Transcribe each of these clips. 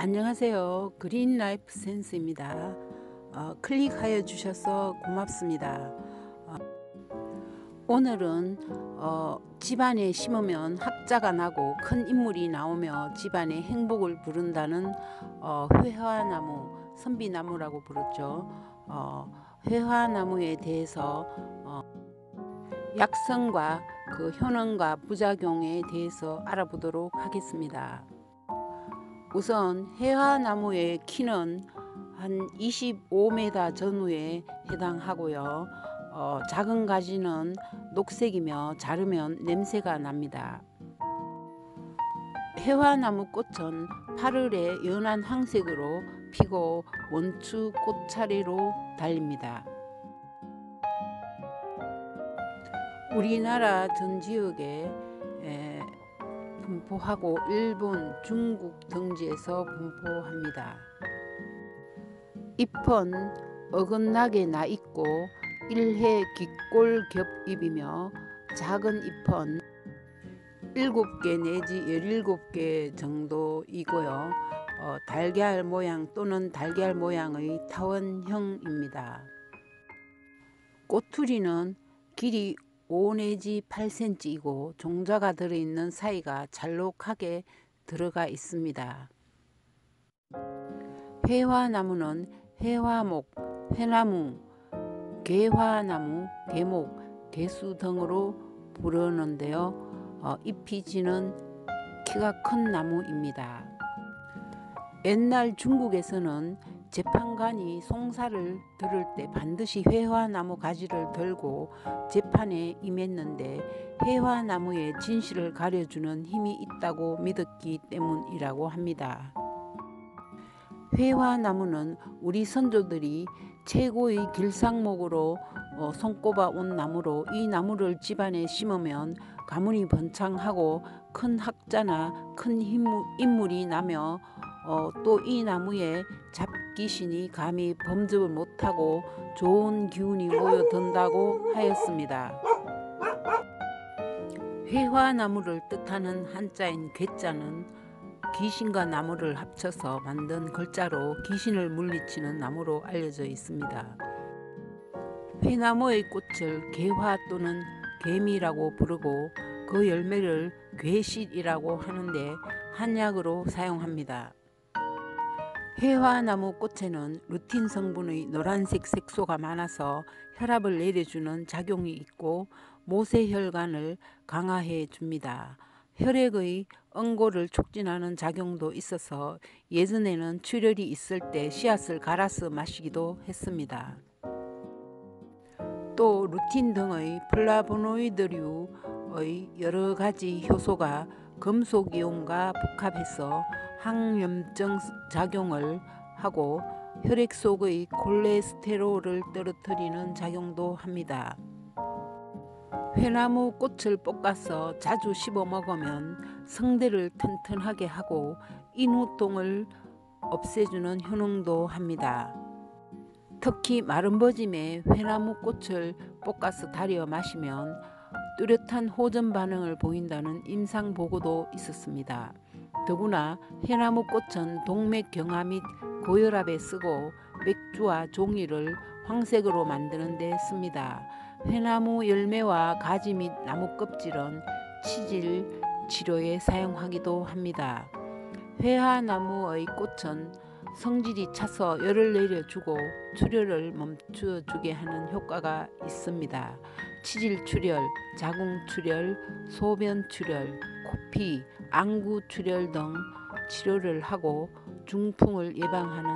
안녕하세요. 그린라이프 센스입니다. 클릭하여 주셔서 고맙습니다. 오늘은 집안에 심으면 학자가 나고 큰 인물이 나오며 집안에 행복을 부른다는 회화나무, 선비나무라고 부르죠. 회화나무에 대해서 약성과 그 효능과 부작용에 대해서 알아보도록 하겠습니다. 우선 회화나무의 키는 한 25m 전후에 해당하고요. 작은 가지는 녹색이며 자르면 냄새가 납니다. 회화나무 꽃은 8월에 연한 황색으로 피고 원추 꽃차례로 달립니다. 우리나라 전 지역에 분포하고 일본, 중국 등지에서 분포합니다. 잎은 어긋나게 나 있고 일회 깃골겹잎이며 작은 잎은 7개 내지 17개 정도이고요. 달걀 모양 또는 달걀 모양의 타원형입니다. 꼬투리는 길이 5 내지 8cm이고 종자가 들어있는 사이가 잘록하게 들어가 있습니다. 회화나무는 회화목, 회나무, 개화나무, 개목, 개수 등으로 부르는데요. 잎이 지는 키가 큰 나무입니다. 옛날 중국에서는 재판관이 송사를 들을 때 반드시 회화나무 가지를 들고 재판에 임했는데 회화나무의 진실을 가려주는 힘이 있다고 믿었기 때문이라고 합니다. 회화나무는 우리 선조들이 최고의 길상목으로 손꼽아 온 나무로 이 나무를 집안에 심으면 가문이 번창하고 큰 학자나 큰 인물이 나며 또 이 나무에 잡귀신이 감히 범접을 못하고 좋은 기운이 모여든다고 하였습니다. 회화나무를 뜻하는 한자인 괴자는 귀신과 나무를 합쳐서 만든 글자로 귀신을 물리치는 나무로 알려져 있습니다. 회나무의 꽃을 개화 또는 개미라고 부르고 그 열매를 괴실이라고 하는데 한약으로 사용합니다. 회화나무 꽃에는 루틴 성분의 노란색 색소가 많아서 혈압을 내려주는 작용이 있고 모세혈관을 강화해 줍니다. 혈액의 응고를 촉진하는 작용도 있어서 예전에는 출혈이 있을 때 씨앗을 갈아서 마시기도 했습니다. 또 루틴 등의 플라보노이드류의 여러 가지 효소가 금속이온과 복합해서 항염증 작용을 하고 혈액 속의 콜레스테롤을 떨어뜨리는 작용도 합니다. 회나무 꽃을 볶아서 자주 씹어 먹으면 성대를 튼튼하게 하고 인후통을 없애주는 효능도 합니다. 특히 마른 버짐에 회나무 꽃을 볶아서 달여 마시면 뚜렷한 호전 반응을 보인다는 임상 보고도 있었습니다. 더구나 회나무 꽃은 동맥 경화 및 고혈압에 쓰고 맥주와 종이를 황색으로 만드는 데 씁니다. 회나무 열매와 가지 및 나무 껍질은 치질 치료에 사용하기도 합니다. 회화나무의 꽃은 성질이 차서 열을 내려주고 출혈을 멈춰주게 하는 효과가 있습니다. 치질 출혈, 자궁 출혈, 소변 출혈, 코피, 안구 출혈 등 치료를 하고 중풍을 예방하는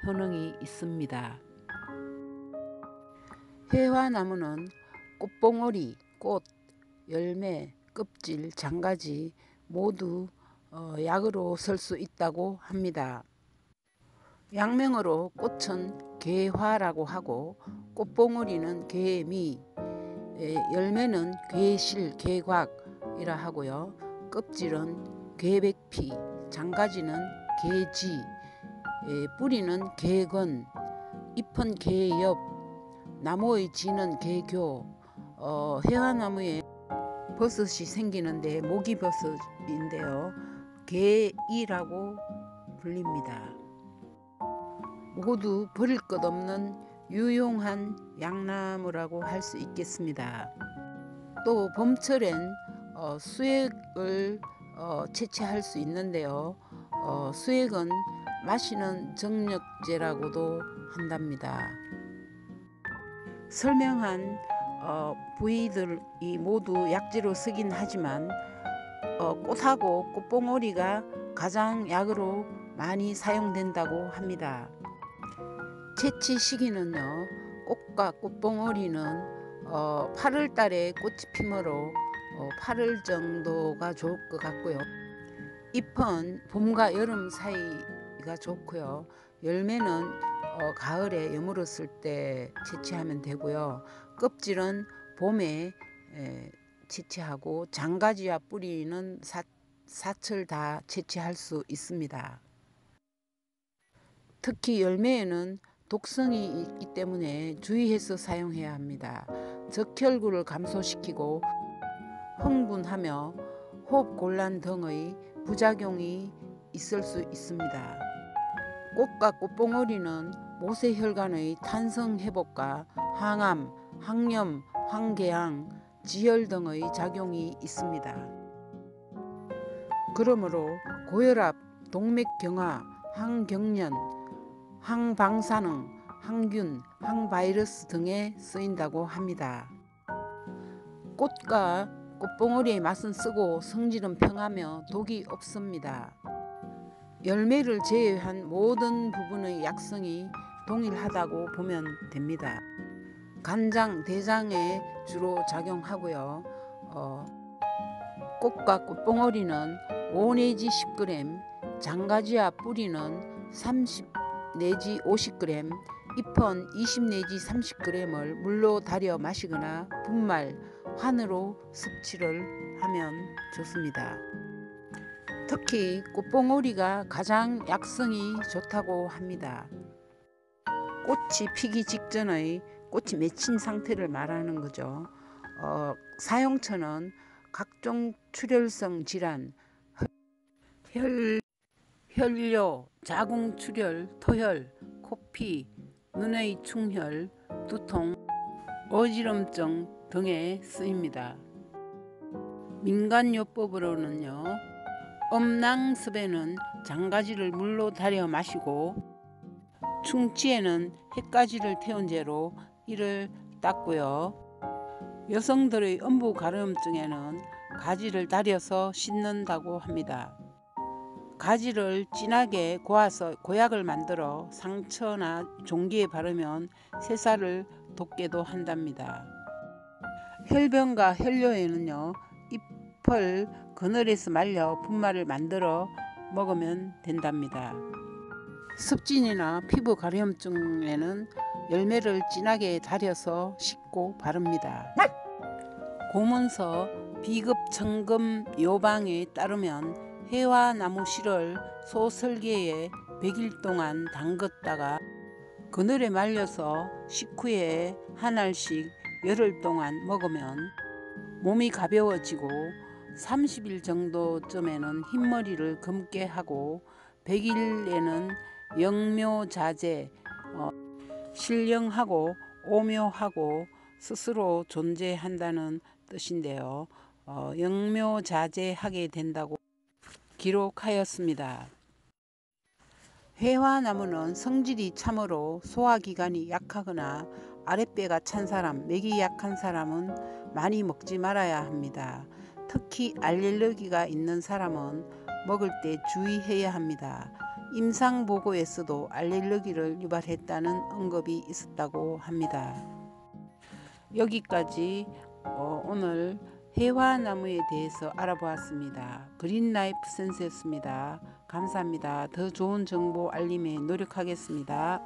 효능이 있습니다. 회화나무는 꽃봉오리, 꽃, 열매, 껍질, 장가지 모두 약으로 쓸 수 있다고 합니다. 약명으로 꽃은 개화라고 하고 꽃봉오리는 개미, 열매는 괴실, 개곽이라 하고요. 껍질은 괴백피, 장가지는 개지, 뿌리는 개건, 잎은 개엽, 나무의 지는 개교. 회화나무에 버섯이 생기는데 모기버섯인데요. 개이라고 불립니다. 모두 버릴 것 없는 유용한 양나무라고 할 수 있겠습니다. 또 봄철엔 수액을 채취할 수 있는데요. 수액은 마시는 정력제라고도 한답니다. 설명한 부위들이 모두 약재로 쓰긴 하지만 꽃하고 꽃봉오리가 가장 약으로 많이 사용된다고 합니다. 채취 시기는요, 꽃과 꽃봉오리는 8월 달에 꽃이 피므로 8월 정도가 좋을 것 같고요. 잎은 봄과 여름 사이가 좋고요. 열매는 가을에 여물었을 때 채취하면 되고요. 껍질은 봄에 채취하고 장가지와 뿌리는 사철 다 채취할 수 있습니다. 특히 열매에는 독성이 있기 때문에 주의해서 사용해야 합니다. 적혈구를 감소시키고 흥분하며 호흡곤란 등의 부작용이 있을 수 있습니다. 꽃과 꽃봉오리는 모세혈관의 탄성회복과 항암, 항염, 항궤양, 지혈 등의 작용이 있습니다. 그러므로 고혈압, 동맥경화, 항경련, 항방사능, 항균, 항바이러스 등에 쓰인다고 합니다. 꽃과 꽃봉오리의 맛은 쓰고 성질은 평하며 독이 없습니다. 열매를 제외한 모든 부분의 약성이 동일하다고 보면 됩니다. 간장, 대장에 주로 작용하고요. 꽃과 꽃봉오리는 5 내지 10g, 장가지와 뿌리는 30 내지 50g, 잎은 20 내지 30g을 물로 달여 마시거나 분말, 환으로 섭취를 하면 좋습니다. 특히 꽃봉오리가 가장 약성이 좋다고 합니다. 꽃이 피기 직전의 꽃이 맺힌 상태를 말하는 거죠. 사용처는 각종 출혈성 질환, 혈뇨, 자궁출혈, 토혈, 코피, 눈의 충혈, 두통, 어지럼증 등에 쓰입니다. 민간요법으로는요, 음낭습에는 장가지를 물로 달여 마시고 충치에는 햇가지를 태운 채로 이를 닦고요. 여성들의 음부 가려움증에는 가지를 달여서 씻는다고 합니다. 가지를 진하게 고아서 고약을 만들어 상처나 종기에 바르면 새살을 돋게도 한답니다. 혈변과 혈뇨에는요, 잎을 그늘에서 말려 분말을 만들어 먹으면 된답니다. 습진이나 피부 가려움증에는 열매를 진하게 달여서 씻고 바릅니다. 고문서 비급 청금 요방에 따르면 해화나무 씨를 소설계에 100일 동안 담갔다가 그늘에 말려서 식후에 한 알씩 열흘 동안 먹으면 몸이 가벼워지고 30일 정도쯤에는 흰머리를 검게 하고 100일에는 영묘자재, 신령하고 오묘하고 스스로 존재한다는 뜻인데요. 영묘자재하게 된다고 기록하였습니다. 회화나무는 성질이 참으로 소화기관이 약하거나 아랫배가 찬 사람, 맥이 약한 사람은 많이 먹지 말아야 합니다. 특히 알레르기가 있는 사람은 먹을 때 주의해야 합니다. 임상보고에서도 알레르기를 유발했다는 언급이 있었다고 합니다. 여기까지 오늘 회화나무에 대해서 알아보았습니다. 그린라이프 센스였습니다. 감사합니다. 더 좋은 정보 알림에 노력하겠습니다.